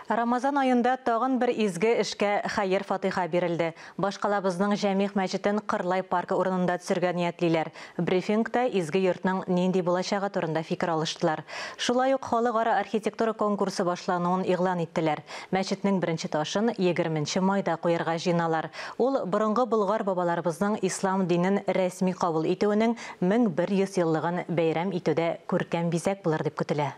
Рамазан айында тағын бір изге ішке хайыр фатиха берілді. Башқалабызның Жәмих мәчітін Қырлай паркы орнында түсірген ниетлилер. Брифингта изге йортның ненди болашағы турында фикір алыштылар. Шулай ук халыкара архитектура конкурсы башлануын игълан иттеләр. Мәчетнең беренче ташын 20 майда куярга җыйналар. Ул борынгы Болгар бабаларыбызның ислам динен рәсми кабул итүенең 1100 еллыгын бәйрәм итүдә күркәм бизәк булыр дип көтелә.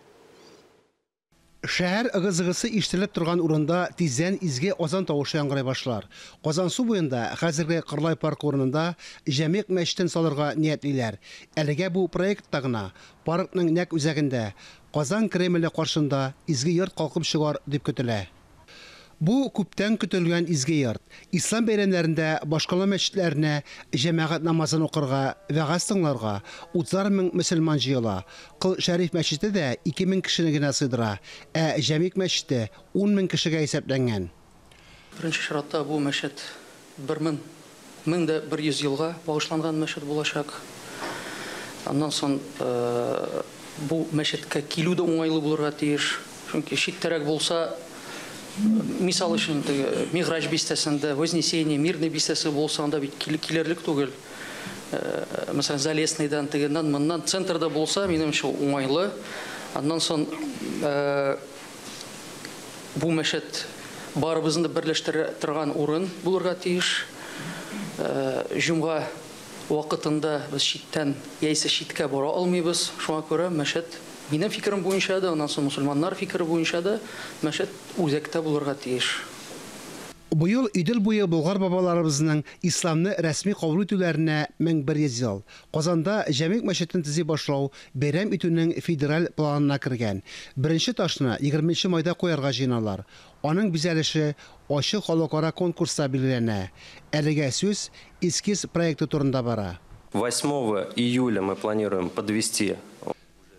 Шәһәр ыгы-зыгысы ишетелеп торган урында тиздән изге азан тавышы яңгырый башлар. Казансу буенда хәзерге Кырлай парк урынында Җәмик мәчетен салырга ниятлиләр. Әлегә бу проектта гына паркның нәкъ үзәгендә Казан Кремле каршында изге йорт калкып чыгар дип көтелә. Бу күптән көтелгән изге йорт ислам бәйрәмнәрендә башкала мәчетләренә җәмәгать намазын укырга, вәгазь тыңларга 30 мең мөселман җыела. Кыл Шәриф мәчете дә 2000 кешене генә сыйдыра, ә Җәмик мәчете 10 мең кешегә исәпләнгән. Беренче чиратта бу мәчет 1100 елга багышланган мәчет булачак. Аннан соң бу мәчеткә килү дә уңайлы булырга тиеш. Чөнки читтәрәк булса, мисал өчен Миграч бистәсендә Вознесение, Мирный бистәсе булса, анда бит килерлек түгел. Мәсәлән, Залесныйдан тегеннән моннан центрда булса, минемчә уңайлы. Аннан соң бу мәчет барыбызны берләштерә торган урын булырга тиеш. Җомга вакытында без читтән яисә читкә бара алмыйбыз. Шуңа күрә мәчет минем фикерем буенча да, аннан соң мусульманнар фикере буенча да мәчет үзәктә булырга тиеш. Бу ел Идел буе Болгар бабаларыбызның исламны рәсми кабул итүләренә 1100 ел. Казанда Җәмик мәчетен төзи башлау бәйрәм итүнең федераль планына кергән. Беренче ташны 20 майда куярга җыйналар. Аның бизәлеше ачык халыкара конкурста билгеләнә. Әлегә сүз эскиз проекты турында бара. 8 июля мы планируем подвести.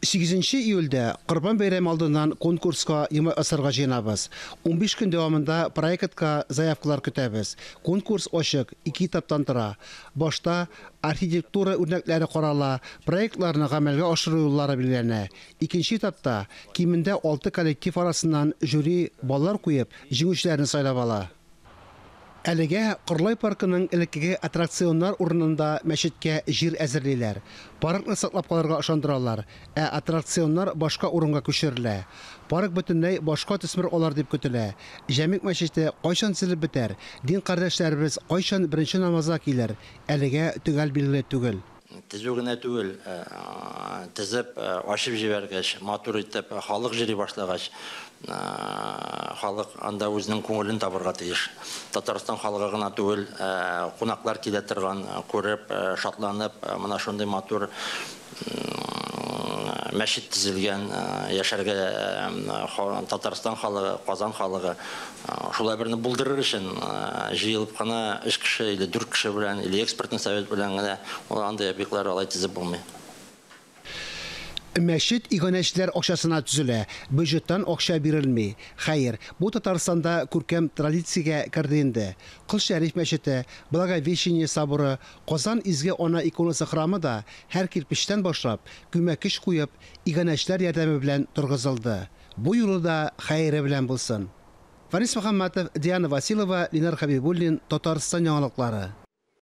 8 июльдә Корбан бәйрәме алдыннан конкурска асырга җыенабыз. 15 көн дәвамында проектка заявкалар көтәбез. Конкурс ачык, 2 этаптан тора. Башта архитектура үрнәкләре карала, проектларны гамәлгә ашыру юллары билгеләнә. Икенче этапта кимендә 6 коллектив арасыннан жюри баллар куеп, җиңүчеләрне сайлап ала. Әлегә Кырлай паркының элеккеге аттракционнар урынында мәчеткә җир әзерлиләр. Паркны саклап калырга ышандыралар, ә аттракционнар башка урынга күчерелә. Парк бөтенләй башка төсмер алар дип көтелә. Җәмик мәчете кайчан төзелеп бетәр? Дин кардәшләребез кайчан беренче намазга килер? Әлегә төгәл билгеле түгел. Төзү генә түгел, төзеп, ачып җибәргәч, матур итеп, халык җыри башлагач, халык анда үзенең күңелен табырга тиеш. Татарстан халыгы гына түгел, кунаклар килә торган, күреп, шатланып, менә шундый матур мәчет төзелгән, яшәргә Татарстан халыгы, Казан халыгы шулай берне булдырыр өчен җыелып кына 3 кеше или 4 кеше белән или экспертный совет белән генә андый объектлар алай төзеп булмый. Мәчет иганәчеләр акчасына төзелә, бюджеттан акча бирелми. Хәер, бу Татарстанда күркәм традициягә керде инде. Кыл Шәриф мәчете, Благовещение соборы, Казан изге ана иконасы храмы да һәр кирпечтән башлап, күмәкеш куеп, иганәчеләр ярдәме белән торгызылды. Бу юлы да хәере белән булсын. Фарис Мөхәммәтов, Диана Василова, Ленар Хәбибуллин, Татарстан яңалыклары.